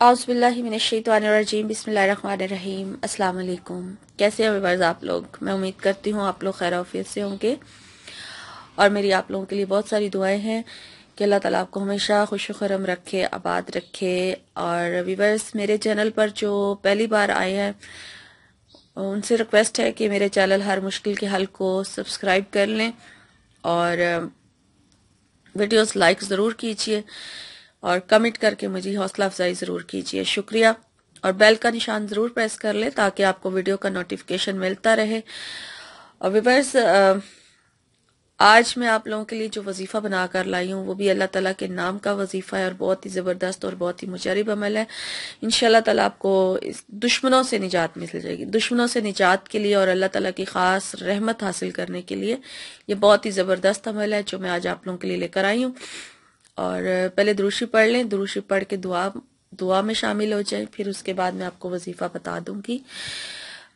आउज़ बिल्लाहि मिनश्शैतानिर्रजीम बिस्मिल्लाहिर्रहमानिर्रहीम। अस्सलाम वालेकुम। कैसे हैं व्यूअर्स आप लोग? मैं उम्मीद करती हूँ आप लोग खैर आफियत से होंगे और मेरी आप लोगों के लिए बहुत सारी दुआएं हैं कि अल्लाह ताला आपको हमेशा खुश खुरम रखे, आबाद रखे। और व्यूअर्स मेरे चैनल पर जो पहली बार आए हैं उनसे रिक्वेस्ट है कि मेरे चैनल हर मुश्किल के हल को सब्सक्राइब कर लें और वीडियोस लाइक ज़रूर कीजिए और कमेंट करके मुझे हौसला अफजाई ज़रूर कीजिए, शुक्रिया। और बेल का निशान ज़रूर प्रेस कर लें ताकि आपको वीडियो का नोटिफिकेशन मिलता रहे। और व्यूअर्स आज मैं आप लोगों के लिए जो वजीफ़ा बना कर लाई हूँ वो भी अल्लाह ताला के नाम का वजीफ़ा है और बहुत ही ज़बरदस्त और बहुत ही मुजरिब अमल है। इंशाल्लाह ताला आपको इस दुश्मनों से निजात मिल जाएगी। दुश्मनों से निजात के लिए और अल्लाह ताला की ख़ास रहमत हासिल करने के लिए ये बहुत ही ज़बरदस्त अमल है जो मैं आज आप लोगों के लिए लेकर आई हूँ। और पहले दुरूशी पढ़ लें, दुरूशी पढ़ के दुआ में शामिल हो जाए, फिर उसके बाद मैं आपको वजीफा बता दूंगी।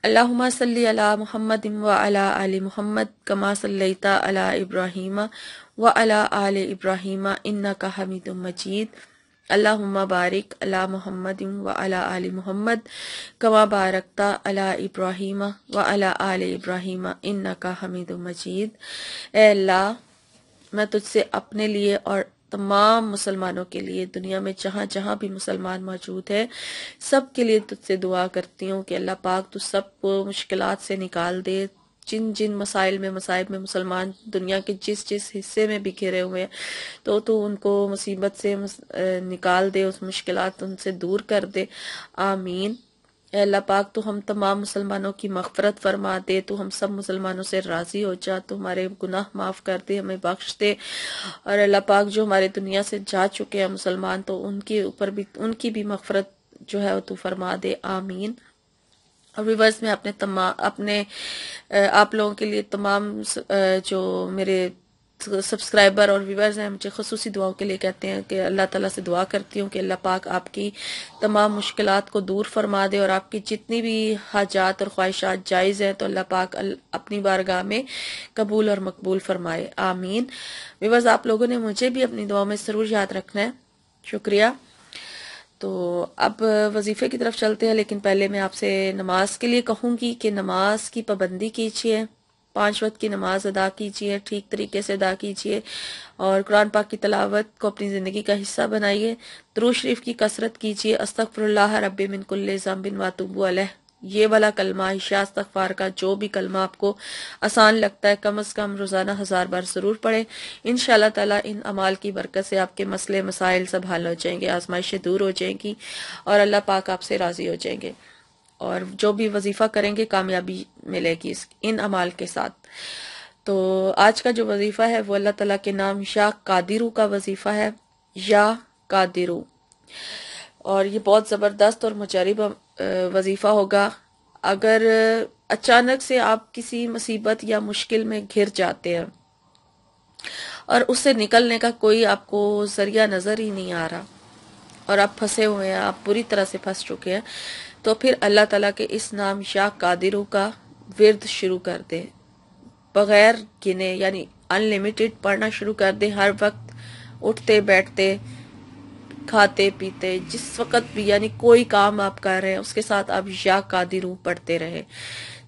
अल्लाहुम्मा सल्ली अला मुहम्मद व अला आलि मुहम्मद कमा सल्लैता अला इब्राहीम व अला आलि इब्राहीम इन्नका हमीदुम मजीद। अल्लाहुम्मा बारिक अला मुहम्मद व अला आलि मुहम्मद कमा बारकता अला इब्राहीम व अला आलि इब्राहीम इन्नका हमीदुम मजीद। ए अल्लाह, मैं तुझसे अपने लिए और तमाम मुसलमानों के लिए, दुनिया में जहाँ जहाँ भी मुसलमान मौजूद है सब के लिए तुझसे दुआ करती हूँ कि अल्लाह पाक तू सबको मुश्किलात से निकाल दे। जिन जिन मसाइल में मसाइब में मुसलमान दुनिया के जिस जिस हिस्से में भी घिरे हुए हैं तो तू उनको मुसीबत से निकाल दे, उस मुश्किलात उनसे दूर कर दे। आमीन। अल्लाह पाक तू हम तमाम मुसलमानों की मग़फ़रत फरमा दे, तू हम सब मुसलमानों से राज़ी हो जा, तू हमारे गुनाह माफ़ कर दे, हमें बख्श दे। और अल्लाह पाक जो हमारे दुनिया से जा चुके हैं मुसलमान तो उनके ऊपर भी उनकी भी मग़फ़रत जो है तू फरमा दे। आमीन। और व्यूअर्स में अपने आप लोगों के लिए तमाम जो मेरे सब्सक्राइबर और व्यूअर्स हैं मुझे ख़ुसूसी दुआओं के लिए कहते हैं कि अल्लाह ताला से दुआ करती हूँ कि अल्लाह पाक आपकी तमाम मुश्किलात को दूर फरमा दे और आपकी जितनी भी हाजात और ख्वाहिशात जायज़ हैं तो अल्लाह पाक अपनी बारगाह में कबूल और मकबूल फरमाए। आमीन। व्यूअर्स आप लोगों ने मुझे भी अपनी दुआ में ज़रूर याद रखना है, शुक्रिया। तो अब वजीफे की तरफ चलते हैं, लेकिन पहले मैं आपसे नमाज के लिए कहूँगी कि नमाज की पाबंदी कीजिए, 5 वक्त की नमाज अदा कीजिए, ठीक तरीके से अदा कीजिए और कुरान पाक की तिलावत को अपनी ज़िंदगी का हिस्सा बनाइए। दुरूद शरीफ की कसरत कीजिए। अस्तगफिरुल्लाह रब्बी मिन कुल्लि ज़ंबिन व अतूबु अलैह, ये वाला कलमा इशा इस्तगफार का जो भी कलमा आपको आसान लगता है कम से कम रोज़ाना 1000 बार ज़रूर पढ़ें। इंशाअल्लाह ताला इन अमाल की बरकत से आपके मसले मसाइल सब हल हो जाएंगे, आजमाइशें दूर हो जाएंगी और अल्लाह पाक आपसे राज़ी हो जाएंगे और जो भी वजीफ़ा करेंगे कामयाबी मिलेगी इन अमाल के साथ। तो आज का जो वजीफ़ा है वो अल्लाह ताला के नाम या कादिरू का वजीफ़ा है, या कादिरू। और ये बहुत ज़बरदस्त और मुजरिब वजीफ़ा होगा। अगर अचानक से आप किसी मुसीबत या मुश्किल में घिर जाते हैं और उससे निकलने का कोई आपको जरिया नज़र ही नहीं आ रहा और आप फंसे हुए हैं, आप बुरी तरह से फंस चुके हैं, तो फिर अल्लाह ताला के इस नाम या कादिरू का विर्द शुरू कर दे, बगैर गिने यानी अनलिमिटेड पढ़ना शुरू कर दे। हर वक्त उठते बैठते खाते पीते जिस वक्त भी यानी कोई काम आप कर रहे हैं उसके साथ आप या कादिरू पढ़ते रहे।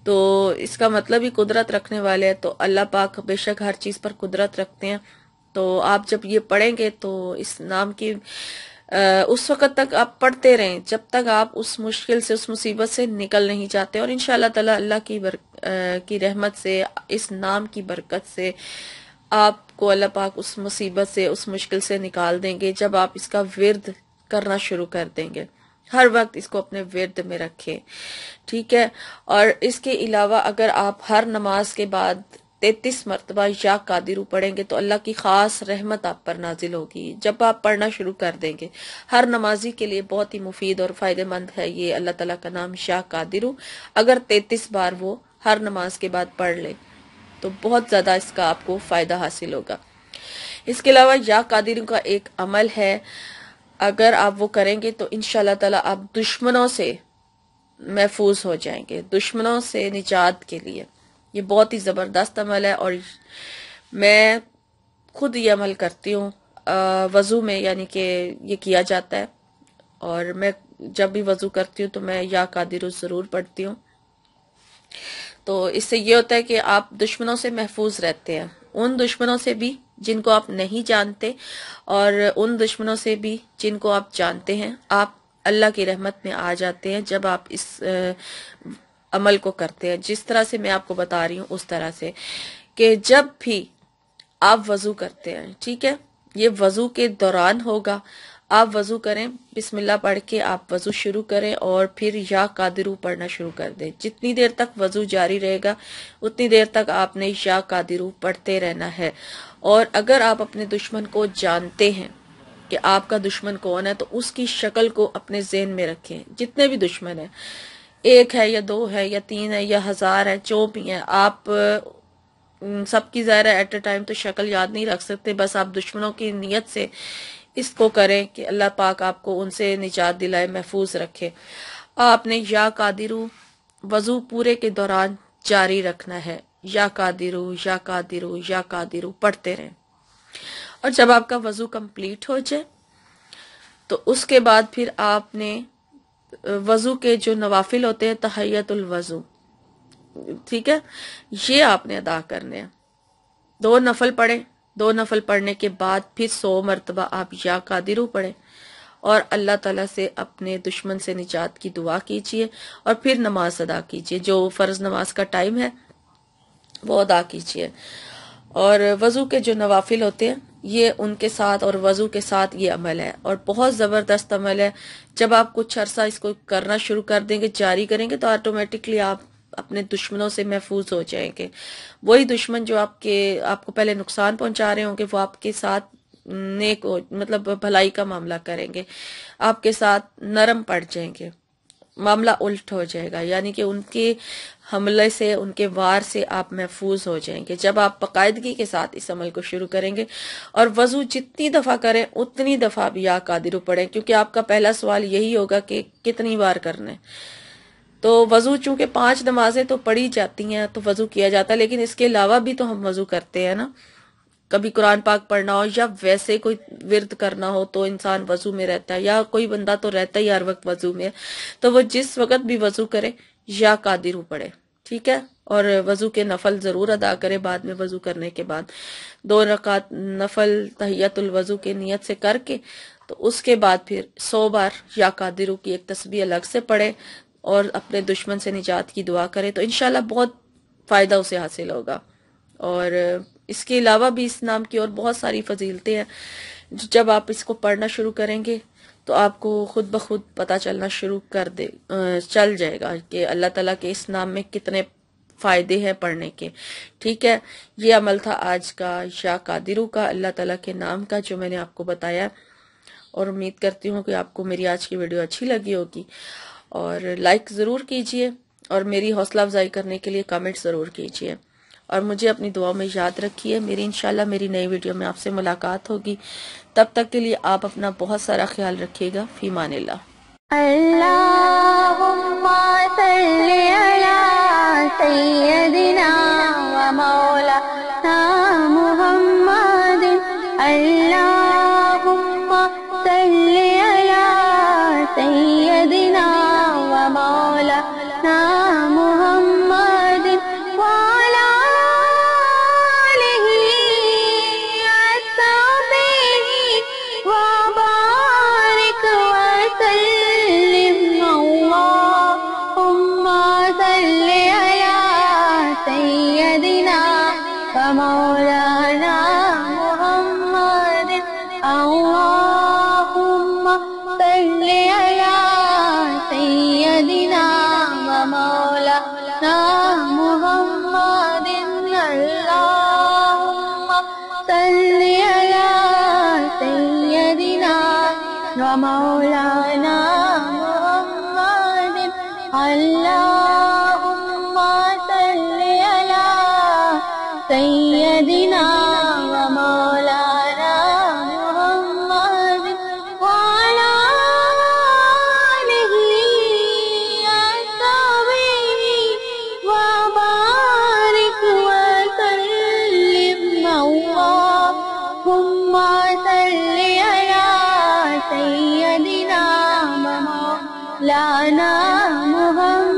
तो इसका मतलब ही कुदरत रखने वाले हैं, तो अल्लाह पाक बेशक हर चीज़ पर कुदरत रखते हैं। तो आप जब ये पढ़ेंगे तो इस नाम की उस वक्त तक आप पढ़ते रहें जब तक आप उस मुश्किल से उस मुसीबत से निकल नहीं जाते और इंशाअल्लाह ताला अल्लाह की रहमत से इस नाम की बरकत से आपको अल्लाह पाक उस मुसीबत से उस मुश्किल से निकाल देंगे जब आप इसका विर्द करना शुरू कर देंगे। हर वक्त इसको अपने विर्द में रखें, ठीक है। और इसके अलावा अगर आप हर नमाज के बाद 33 मरतबा या कादिरू पढ़ेंगे तो अल्लाह की खास रहमत आप पर नाजिल होगी जब आप पढ़ना शुरू कर देंगे। हर नमाजी के लिए बहुत ही मुफीद और फायदेमंद है ये अल्लाह ताला का नाम या कादिरू। अगर 33 बार वो हर नमाज के बाद पढ़ ले तो बहुत ज्यादा इसका आपको फायदा हासिल होगा। इसके अलावा या कादिरू का एक अमल है, अगर आप वो करेंगे तो इंशाअल्लाह ताला आप दुश्मनों से महफूज हो जाएंगे, दुश्मनों से निजात के लिए। ये बहुत ही ज़बरदस्त अमल है और मैं खुद ये अमल करती हूँ वज़ू में, यानी कि ये किया जाता है और मैं जब भी वजू करती हूँ तो मैं या कादिर ज़रूर पढ़ती हूँ। तो इससे ये होता है कि आप दुश्मनों से महफूज रहते हैं, उन दुश्मनों से भी जिनको आप नहीं जानते और उन दुश्मनों से भी जिनको आप जानते हैं। आप अल्लाह की रहमत में आ जाते हैं जब आप इस अमल को करते हैं, जिस तरह से मैं आपको बता रही हूँ उस तरह से, कि जब भी आप वजू करते हैं, ठीक है, ये वजू के दौरान होगा, आप वजू करें, बिस्मिल्लाह पढ़ के आप वजू शुरू करें और फिर या कादिरू पढ़ना शुरू कर दें। जितनी देर तक वजू जारी रहेगा उतनी देर तक आपने या कादिरू पढ़ते रहना है। और अगर आप अपने दुश्मन को जानते हैं कि आपका दुश्मन कौन है तो उसकी शक्ल को अपने ज़हन में रखें। जितने भी दुश्मन हैं, एक है या दो है या तीन है या हजार है, जो भी है, आप सबकी ज़ाहिर है एट अ टाइम तो शक्ल याद नहीं रख सकते। बस आप दुश्मनों की नीयत से इसको करें कि अल्लाह पाक आपको उनसे निजात दिलाए, महफूज रखे। आपने या कादिरू वजू पूरे के दौरान जारी रखना है, या कादिरू या कादिरू या कादिरू पढ़ते रहें। और जब आपका वजू कंप्लीट हो जाए तो उसके बाद फिर आपने वजू के जो नवाफिल होते हैं, तहय्यतुल वजू, ठीक है, ये आपने अदा करने हैं। 2 नफल पढ़े, 2 नफल पढ़ने के बाद फिर 100 मरतबा आप या कादिरू पढ़े और अल्लाह ताला से अपने दुश्मन से निजात की दुआ कीजिए और फिर नमाज अदा कीजिए। जो फर्ज नमाज का टाइम है वो अदा कीजिए। और वजू के जो नवाफिल होते हैं ये उनके साथ और वजू के साथ ये अमल है और बहुत ज़बरदस्त अमल है। जब आप कुछ अरसा इसको करना शुरू कर देंगे, जारी करेंगे, तो ऑटोमेटिकली आप अपने दुश्मनों से महफूज हो जाएंगे। वही दुश्मन जो आपको पहले नुकसान पहुंचा रहे होंगे वो आपके साथ नेक मतलब भलाई का मामला करेंगे, आपके साथ नरम पड़ जाएंगे, मामला उल्ट हो जाएगा, यानी कि उनके हमले से, उनके वार से आप महफूज हो जाएंगे जब आप बाकायदगी के साथ इस अमल को शुरू करेंगे। और वजू जितनी दफ़ा करें उतनी दफ़ा भी या कादिरू पढ़ें, क्योंकि आपका पहला सवाल यही होगा कि कितनी बार करना है। तो वजू चूंकि 5 नमाजें तो पढ़ी जाती हैं तो वजू किया जाता है, लेकिन इसके अलावा भी तो हम वजू करते हैं ना। कभी कुरान पाक पढ़ना हो या वैसे कोई विर्द करना हो तो इंसान वजू में रहता है, या कोई बंदा तो रहता ही हर वक्त वजू में, तो वो जिस वक्त भी वजू करे या कादिरू पढ़े, ठीक है। और वजू के नफल जरूर अदा करे बाद में, वजू करने के बाद 2 रकात नफल तहियतुल वजू के नियत से करके, तो उसके बाद फिर 100 बार या कादिरू की एक तस्बीह अलग से पढ़े और अपने दुश्मन से निजात की दुआ करे, तो इंशाल्लाह बहुत फायदा उसे हासिल होगा। और इसके अलावा भी इस नाम की और बहुत सारी फजीलतें हैं। जब आप इसको पढ़ना शुरू करेंगे तो आपको खुद ब खुद पता चलना शुरू चल जाएगा कि अल्लाह ताला के इस नाम में कितने फायदे हैं पढ़ने के, ठीक है। ये अमल था आज का या कादिरू का, अल्लाह ताला के नाम का, जो मैंने आपको बताया। और उम्मीद करती हूँ कि आपको मेरी आज की वीडियो अच्छी लगी होगी और लाइक ज़रूर कीजिए और मेरी हौसला अफजाई करने के लिए कमेंट ज़रूर कीजिए और मुझे अपनी दुआओं में याद रखिए। इंशाल्लाह मेरी नई वीडियो में आपसे मुलाकात होगी। तब तक के लिए आप अपना बहुत सारा ख्याल रखिएगा। फी मानिल्लाह। अल्लाहुम्मा सल्ली अला सय्यदिना व मौलाना मुहम्मदिन। अल्लाहुम्मा सल्ली अला सय्यदिना व मौलाना मुहम्मदिन व अला आलिहि अस्हाबिहि व बारिक व सल्लिम। अल्लाहुम्मा सल्ली अला सय्यदिना व मौलाना मुहम्मदिन। अल्लाहुम्मा सल्ली अला सय्यदिना व मौलाना मुहम्मदिन। अल्लाहुम्मा सल्ली अला सय्यदिना व मौलाना मुहम्मदिन। अल्लाहुम्मा सल्ली अला सय्यदिना व मौलाना मुहम्मदिन व अला आलिहि अस्हाबिहि व बारिक व सल्लिम। अल्लाहुम्मा सल्ली अला सय्यदिना لانا محمد